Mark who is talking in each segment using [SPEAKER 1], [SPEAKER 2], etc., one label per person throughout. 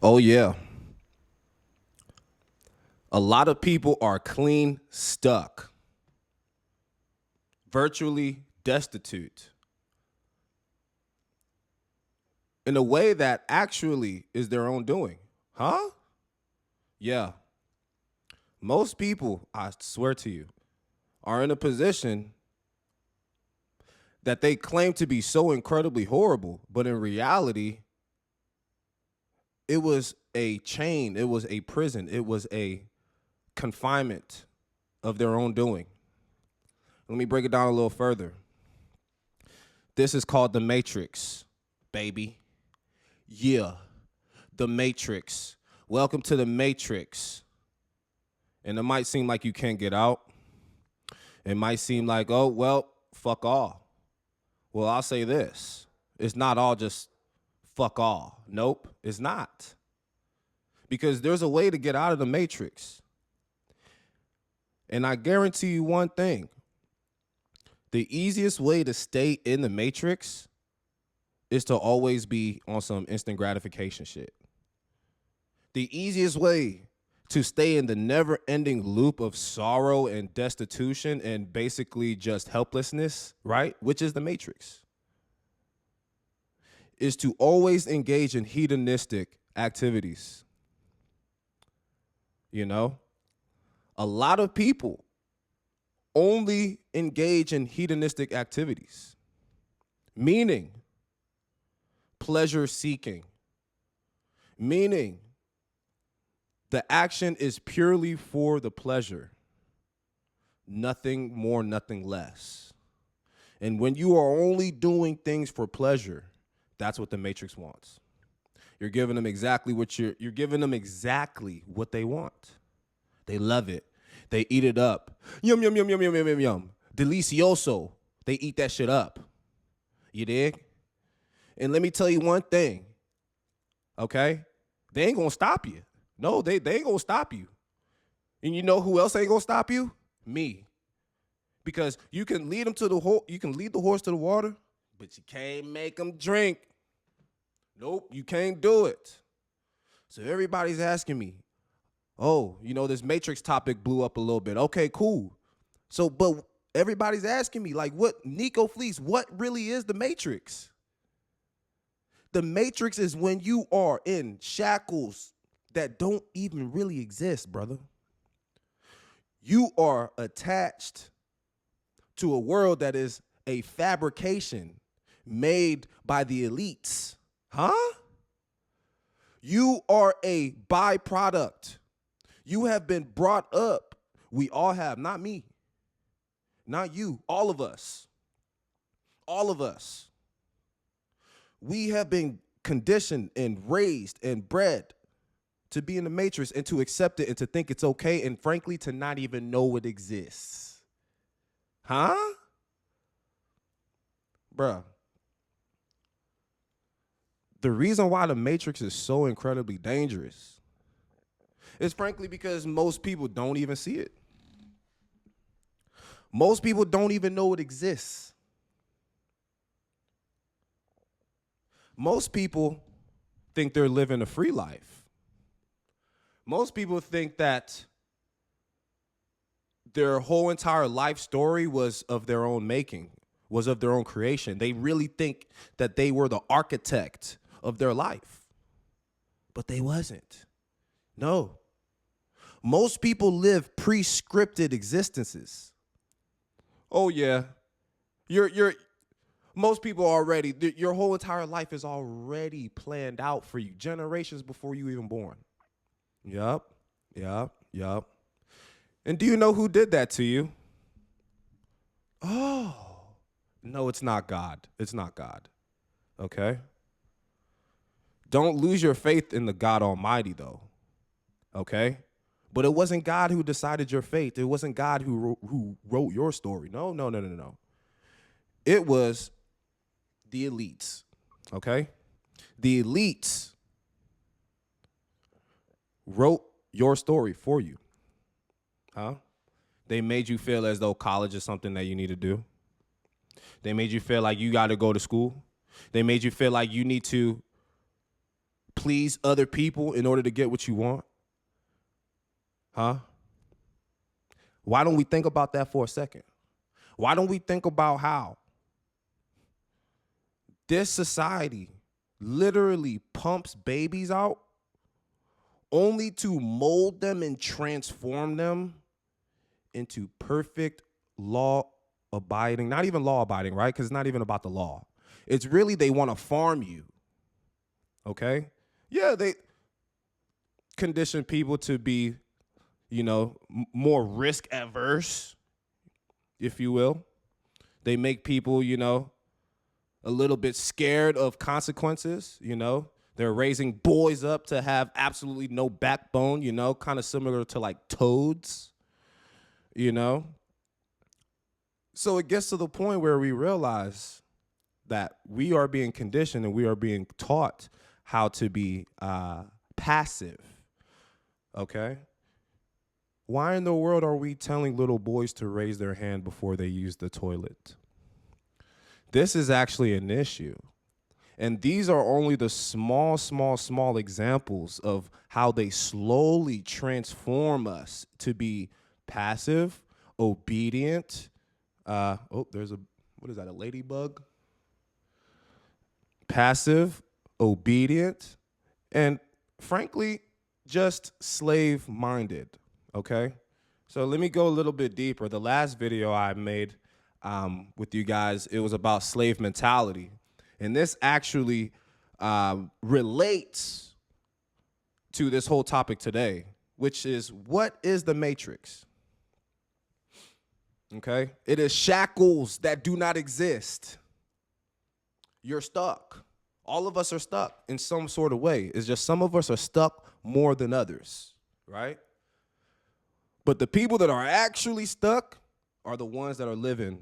[SPEAKER 1] Oh, yeah. A lot of people are clean stuck, virtually destitute, in a way that actually is their own doing. Huh? Yeah. Most people, I swear to you, are in a position that they claim to be so incredibly horrible, but in reality, it was a chain, it was a prison, it was a confinement of their own doing. Let me break it down a little further. This is called the Matrix, baby. Yeah, the Matrix. Welcome to the Matrix. And it might seem like you can't get out. It might seem like, oh, well, fuck all. Well, I'll say this. It's not all just fuck all. Nope, it's not. Because there's a way to get out of the Matrix. And I guarantee you one thing. The easiest way to stay in the Matrix is to always be on some instant gratification shit. The easiest way to stay in the never ending loop of sorrow and destitution and basically just helplessness, right? Which is the Matrix, is to always engage in hedonistic activities. You know, a lot of people only engage in hedonistic activities, meaning pleasure seeking, meaning the action is purely for the pleasure, nothing more, nothing less. And when you are only doing things for pleasure, that's what the Matrix wants. You're giving them exactly what you're giving them exactly what they want. They love it. They eat it up. Yum yum yum yum yum yum yum yum. Delicioso. They eat that shit up. You dig? And let me tell you one thing. Okay? They ain't gonna stop you. No, they ain't gonna stop you. And you know who else ain't gonna stop you? Me. Because you can lead them to the horse, you can lead the horse to the water, but you can't make them drink. Nope, you can't do it. So everybody's asking me, oh, this Matrix topic blew up a little bit. Okay, cool. So, but everybody's asking me, like, what, Nico Fleece, what really is the Matrix? The Matrix is when you are in shackles that don't even really exist, brother. You are attached to a world that is a fabrication made by the elites. Huh? You are a byproduct. You have been brought up. We all have, not me, not you, all of us. All of us. We have been conditioned and raised and bred to be in the Matrix and to accept it and to think it's okay and frankly to not even know it exists. Huh? Bruh. The reason why the Matrix is so incredibly dangerous is frankly because most people don't even see it. Most people don't even know it exists. Most people think they're living a free life. Most people think that their whole entire life story was of their own making, was of their own creation. They really think that they were the architect of their life. But they wasn't. No. Most people live pre-scripted existences. Oh yeah. Most people already, your whole entire life is already planned out for you, generations before you even born. Yup. And do you know who did that to you? Oh, no, it's not God. It's not God. Okay? Don't lose your faith in the God Almighty, though. Okay? But it wasn't God who decided your fate. It wasn't God who wrote your story. No. It was the elites. Okay? The elites wrote your story for you. Huh? They made you feel as though college is something that you need to do. They made you feel like you got to go to school. They made you feel like you need to please other people in order to get what you want? Huh? Why don't we think about that for a second? Why don't we think about how this society literally pumps babies out only to mold them and transform them into perfect law-abiding, not even law-abiding, right? Because it's not even about the law. It's really they want to farm you, okay? Yeah, they condition people to be, more risk averse, if you will. They make people, a little bit scared of consequences, They're raising boys up to have absolutely no backbone, kind of similar to like toads, So it gets to the point where we realize that we are being conditioned and we are being taught how to be passive, okay? Why in the world are we telling little boys to raise their hand before they use the toilet? This is actually an issue. And these are only the small examples of how they slowly transform us to be passive, obedient. There's what is that, a ladybug? Passive, obedient, and frankly, just slave-minded, okay? So let me go a little bit deeper. The last video I made with you guys, it was about slave mentality. And this actually relates to this whole topic today, which is, what is the matrix? Okay? It is shackles that do not exist. You're stuck. All of us are stuck in some sort of way. It's just some of us are stuck more than others, right? But the people that are actually stuck are the ones that are living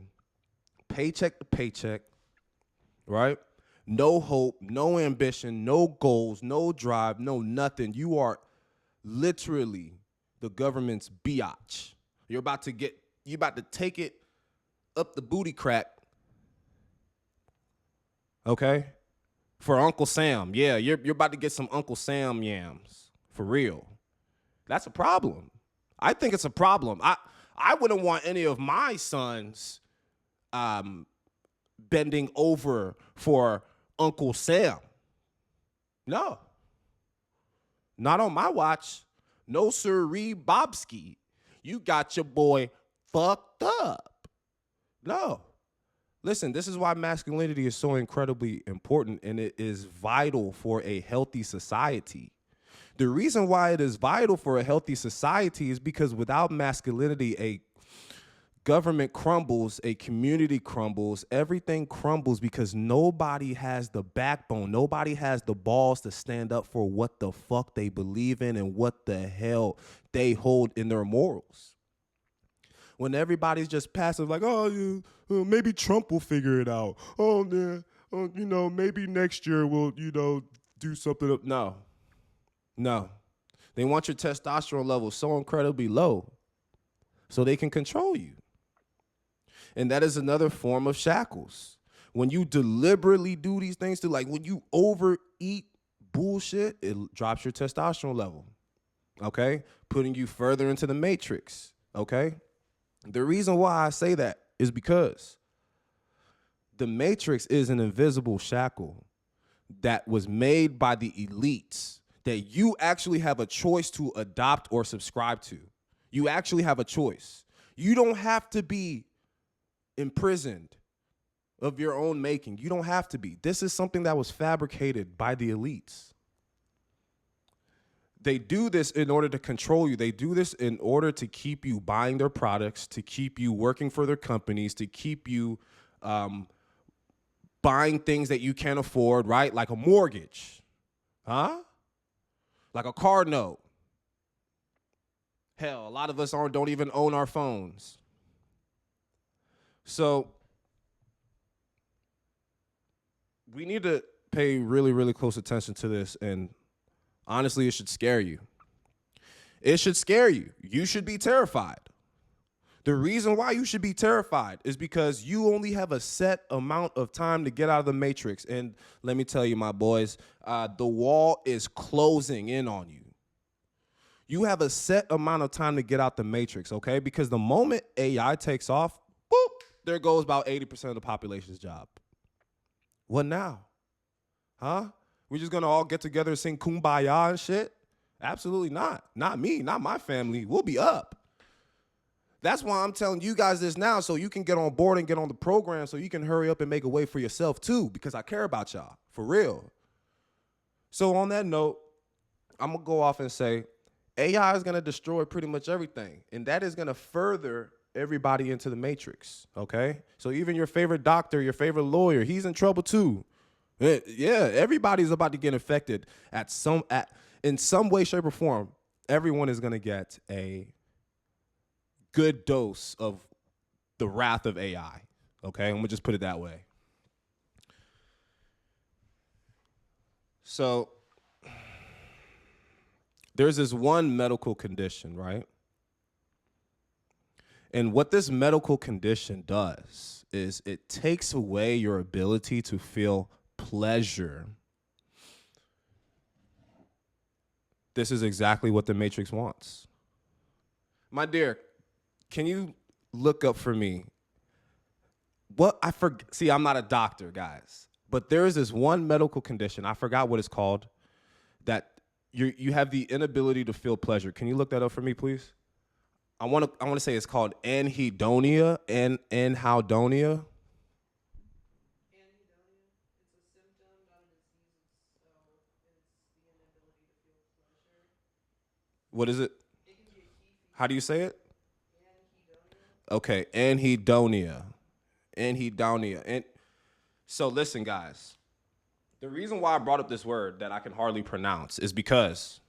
[SPEAKER 1] paycheck to paycheck, right? No hope, no ambition, no goals, no drive, no nothing. You are literally the government's biatch. You're about to take it up the booty crack, okay? For Uncle Sam. Yeah, you're about to get some Uncle Sam yams, for real. That's a problem. I think it's a problem. I wouldn't want any of my sons bending over for Uncle Sam. No. Not on my watch. No sirree, Bobski. You got your boy fucked up. No. Listen, this is why masculinity is so incredibly important, and it is vital for a healthy society. The reason why it is vital for a healthy society is because without masculinity, a government crumbles, a community crumbles, everything crumbles because nobody has the backbone. Nobody has the balls to stand up for what the fuck they believe in and what the hell they hold in their morals. When everybody's just passive, like, maybe Trump will figure it out. Maybe next year we'll, do something. No. They want your testosterone level so incredibly low so they can control you. And that is another form of shackles. When you deliberately do these things when you overeat bullshit, it drops your testosterone level, okay? Putting you further into the matrix, okay? The reason why I say that is because the matrix is an invisible shackle that was made by the elites that you actually have a choice to adopt or subscribe to. You actually have a choice. You don't have to be imprisoned of your own making. You don't have to be. This is something that was fabricated by the elites. They do this in order to control you. They do this in order to keep you buying their products, to keep you working for their companies, to keep you buying things that you can't afford, right? Like a mortgage, huh? Like a car note. Hell, a lot of us don't even own our phones. So we need to pay really, really close attention to this, and honestly, it should scare you. It should scare you. You should be terrified. The reason why you should be terrified is because you only have a set amount of time to get out of the matrix. And let me tell you, my boys, the wall is closing in on you. You have a set amount of time to get out the matrix, okay? Because the moment AI takes off, boop, there goes about 80% of the population's job. What now? Huh? We're just gonna all get together and sing Kumbaya and shit? Absolutely not. Not me, not my family. We'll be up. That's why I'm telling you guys this now, so you can get on board and get on the program, so you can hurry up and make a way for yourself too, because I care about y'all, for real. So on that note, I'm gonna go off and say, AI is gonna destroy pretty much everything, and that is gonna further everybody into the matrix, okay? So even your favorite doctor, your favorite lawyer, he's in trouble too. Yeah, everybody's about to get infected in some way, shape, or form. Everyone is gonna get a good dose of the wrath of AI, okay? I'm gonna just put it that way. So there's this one medical condition, right? And what this medical condition does is it takes away your ability to feel pleasure. This is exactly what the Matrix wants. My dear, can you look up for me? See, I'm not a doctor, guys, but there is this one medical condition, I forgot what it's called, that you have the inability to feel pleasure. Can you look that up for me, please? I want to say it's called anhedonia, anhedonia.
[SPEAKER 2] Anhedonia, it's a symptom, not a disease, so it's the inability to feel pleasure.
[SPEAKER 1] What is it?
[SPEAKER 2] It can be a key feature.
[SPEAKER 1] How do you say it?
[SPEAKER 2] Anhedonia.
[SPEAKER 1] Okay, anhedonia. Anhedonia. And so listen, guys. The reason why I brought up this word that I can hardly pronounce is because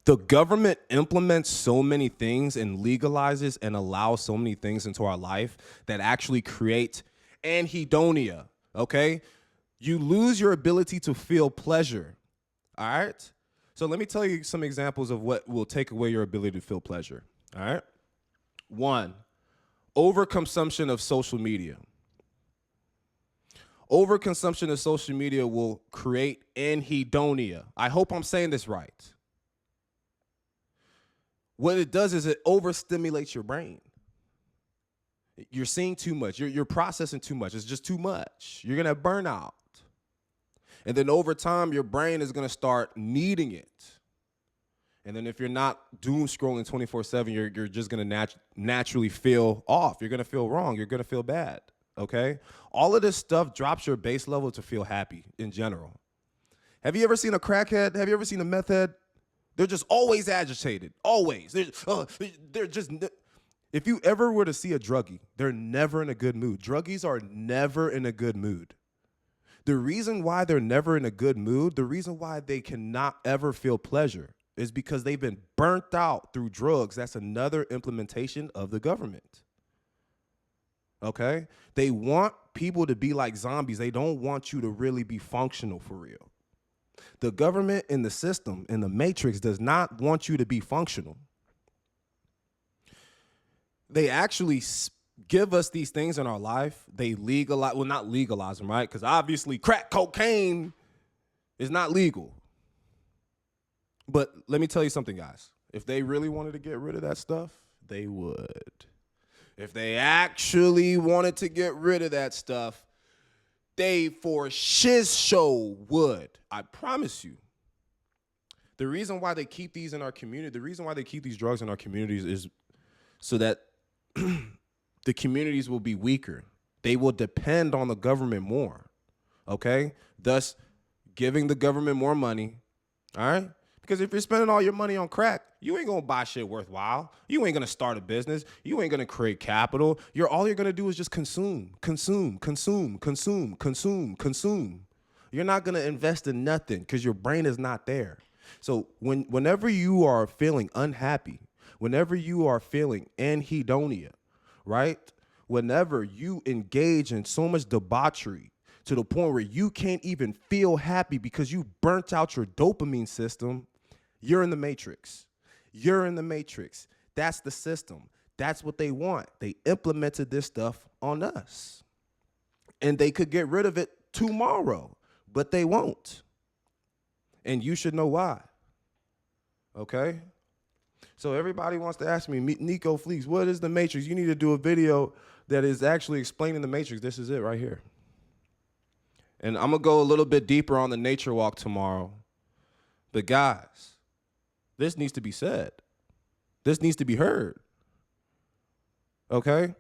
[SPEAKER 1] the government implements so many things and legalizes and allows so many things into our life that actually create anhedonia, okay? You lose your ability to feel pleasure, all right? So let me tell you some examples of what will take away your ability to feel pleasure, all right? 1, overconsumption of social media. Overconsumption of social media will create anhedonia. I hope I'm saying this right. What it does is it overstimulates your brain. You're seeing too much. You're processing too much. It's just too much. You're going to have burnout. And then over time, your brain is going to start needing it. And then if you're not doom scrolling 24/7, you're just going to naturally feel off. You're going to feel wrong. You're going to feel bad. Okay? All of this stuff drops your base level to feel happy in general. Have you ever seen a crackhead? Have you ever seen a meth head? They're just always agitated. Always. They're just... If you ever were to see a druggie, they're never in a good mood. Druggies are never in a good mood. The reason why they're never in a good mood, the reason why they cannot ever feel pleasure is because they've been burnt out through drugs. That's another implementation of the government. Okay? They want people to be like zombies. They don't want you to really be functional for real. The government and the system and the matrix does not want you to be functional. They actually give us these things in our life. They legalize, well, not legalize them, right? Because obviously crack cocaine is not legal. But let me tell you something, guys. If they really wanted to get rid of that stuff, they would. If they actually wanted to get rid of that stuff, they for shiz show would. I promise you. The reason why they keep these in our community, the reason why they keep these drugs in our communities is so that the communities will be weaker. They will depend on the government more, okay? Thus, giving the government more money, all right? Because if you're spending all your money on crack, you ain't gonna buy shit worthwhile. You ain't gonna start a business. You ain't gonna create capital. All you're gonna do is just consume. You're not gonna invest in nothing because your brain is not there. So whenever you are feeling unhappy, whenever you are feeling anhedonia, right? Whenever you engage in so much debauchery to the point where you can't even feel happy because you burnt out your dopamine system, you're in the matrix. You're in the matrix. That's the system. That's what they want. They implemented this stuff on us. And they could get rid of it tomorrow, but they won't. And you should know why. Okay? So everybody wants to ask me, Nico Fleeks, what is the matrix? You need to do a video that is actually explaining the matrix. This is it right here. And I'm going to go a little bit deeper on the nature walk tomorrow. But guys, this needs to be said. This needs to be heard. Okay?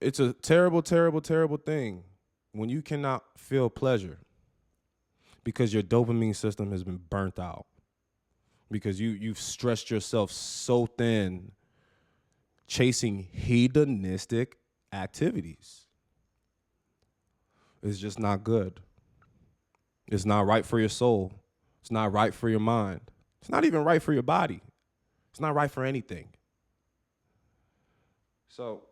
[SPEAKER 1] It's a terrible, terrible, terrible thing when you cannot feel pleasure because your dopamine system has been burnt out, because you've stretched yourself so thin chasing hedonistic activities. It's just not good. It's not right for your soul. It's not right for your mind. It's not even right for your body. It's not right for anything. So,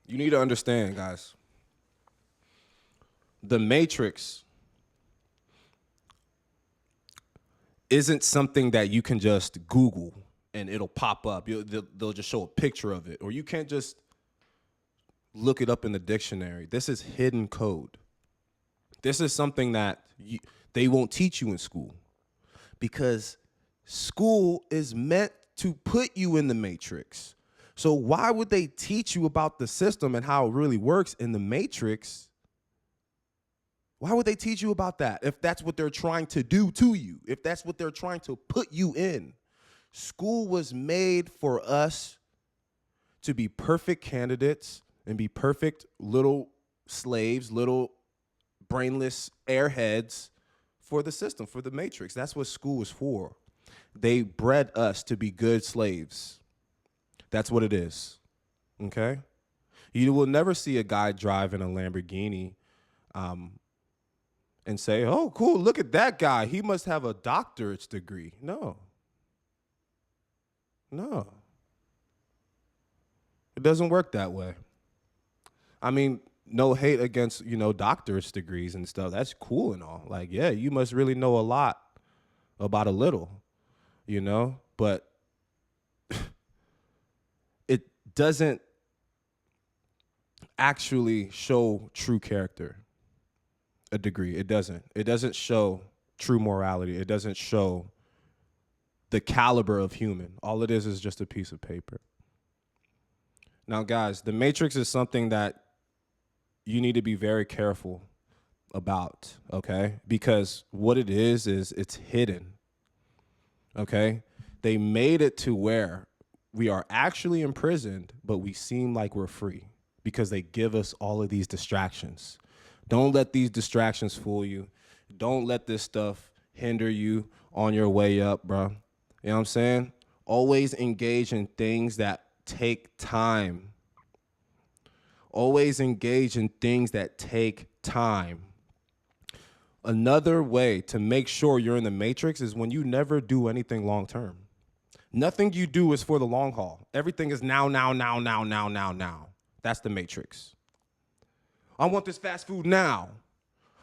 [SPEAKER 1] you need to understand, guys, the matrix isn't something that you can just Google and it'll pop up. They'll just show a picture of it. Or you can't just look it up in the dictionary. This is hidden code. This is something that they won't teach you in school, because school is meant to put you in the matrix. So why would they teach you about the system and how it really works in the matrix? Why would they teach you about that if that's what they're trying to do to you, if that's what they're trying to put you in? School was made for us to be perfect candidates and be perfect little slaves, little brainless airheads for the system, for the matrix. That's what school is for. They bred us to be good slaves. That's what it is, okay? You will never see a guy driving a Lamborghini and say, oh, cool, look at that guy. He must have a doctorate's degree. No. It doesn't work that way. I mean, no hate against, doctorate degrees and stuff. That's cool and all. Like, yeah, you must really know a lot about a little, but it doesn't actually show true character, a degree. It doesn't. It doesn't show true morality. It doesn't show the caliber of human. All it is just a piece of paper. Now, guys, the matrix is something that you need to be very careful about, okay? Because what it is it's hidden, okay? They made it to where we are actually imprisoned, but we seem like we're free because they give us all of these distractions. Don't let these distractions fool you. Don't let this stuff hinder you on your way up, bro. You know what I'm saying? Always engage in things that take time. Always engage in things that take time. Another way to make sure you're in the matrix is when you never do anything long term. Nothing you do is for the long haul. Everything is now. That's the matrix. I want this fast food now.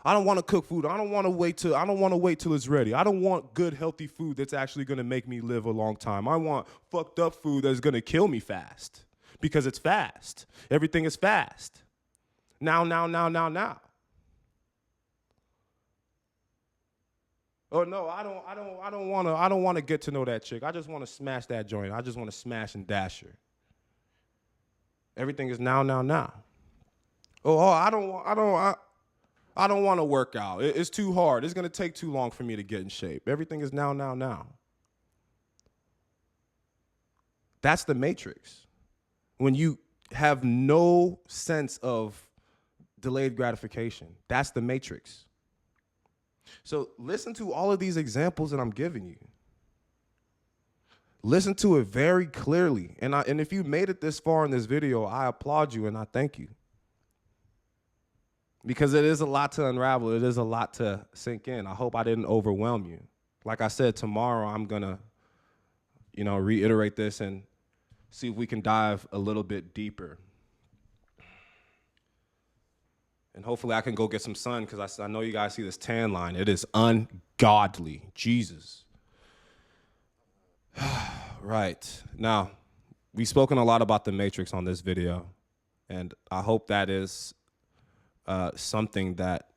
[SPEAKER 1] I don't want to cook food. I don't want to wait till it's ready. I don't want good, healthy food that's actually going to make me live a long time. I want fucked up food that's going to kill me fast because it's fast. Everything is fast. Now. Oh no, I don't want to get to know that chick. I just want to smash that joint. I just want to smash and dash her. Everything is now. Oh, I don't want to work out. It's too hard. It's going to take too long for me to get in shape. Everything is now. That's the matrix. When you have no sense of delayed gratification, that's the matrix. So listen to all of these examples that I'm giving you. Listen to it very clearly. And if you made it this far in this video, I applaud you and I thank you. Because it is a lot to unravel. It is a lot to sink in. I hope I didn't overwhelm you. Like I said, tomorrow I'm going to, reiterate this and see if we can dive a little bit deeper. And hopefully I can go get some sun because I know you guys see this tan line. It is ungodly. Jesus. Right. Now, we've spoken a lot about the Matrix on this video, and I hope that is something that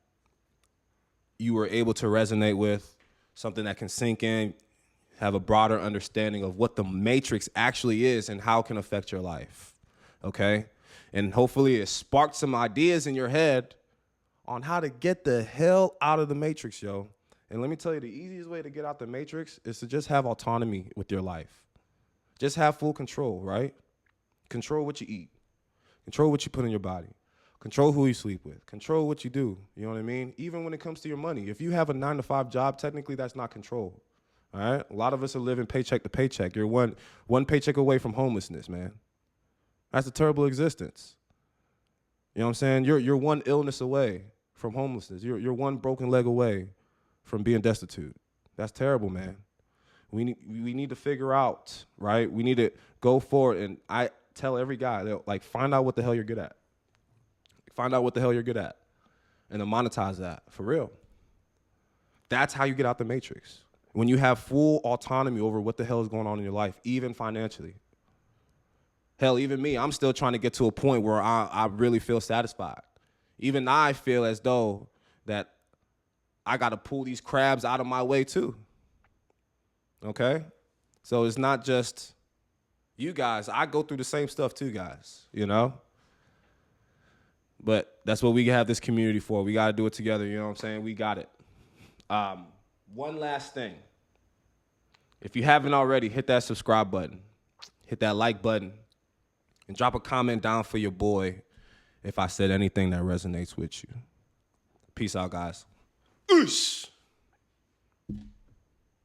[SPEAKER 1] you were able to resonate with, something that can sink in, have a broader understanding of what the Matrix actually is and how it can affect your life, okay? And hopefully it sparked some ideas in your head on how to get the hell out of the Matrix, yo. And let me tell you, the easiest way to get out the Matrix is to just have autonomy with your life. Just have full control, right? Control what you eat. Control what you put in your body. Control who you sleep with. Control what you do. You know what I mean? Even when it comes to your money. If you have a 9-to-5 job, technically that's not control. All right? A lot of us are living paycheck to paycheck. You're one paycheck away from homelessness, man. That's a terrible existence. You know what I'm saying? You're one illness away from homelessness. You're one broken leg away from being destitute. That's terrible, man. We need to figure out, right? We need to go forward, and I tell every guy, like, find out what the hell you're good at. Find out what the hell you're good at, and then monetize that, for real. That's how you get out the Matrix. When you have full autonomy over what the hell is going on in your life, even financially. Hell, even me, I'm still trying to get to a point where I really feel satisfied. Even I feel as though that I got to pull these crabs out of my way too. Okay? So it's not just you guys. I go through the same stuff too, guys, you know? But that's what we have this community for. We got to do it together, you know what I'm saying? We got it. One last thing. If you haven't already, hit that subscribe button. Hit that like button. And drop a comment down for your boy if I said anything that resonates with you. Peace out, guys. Oosh.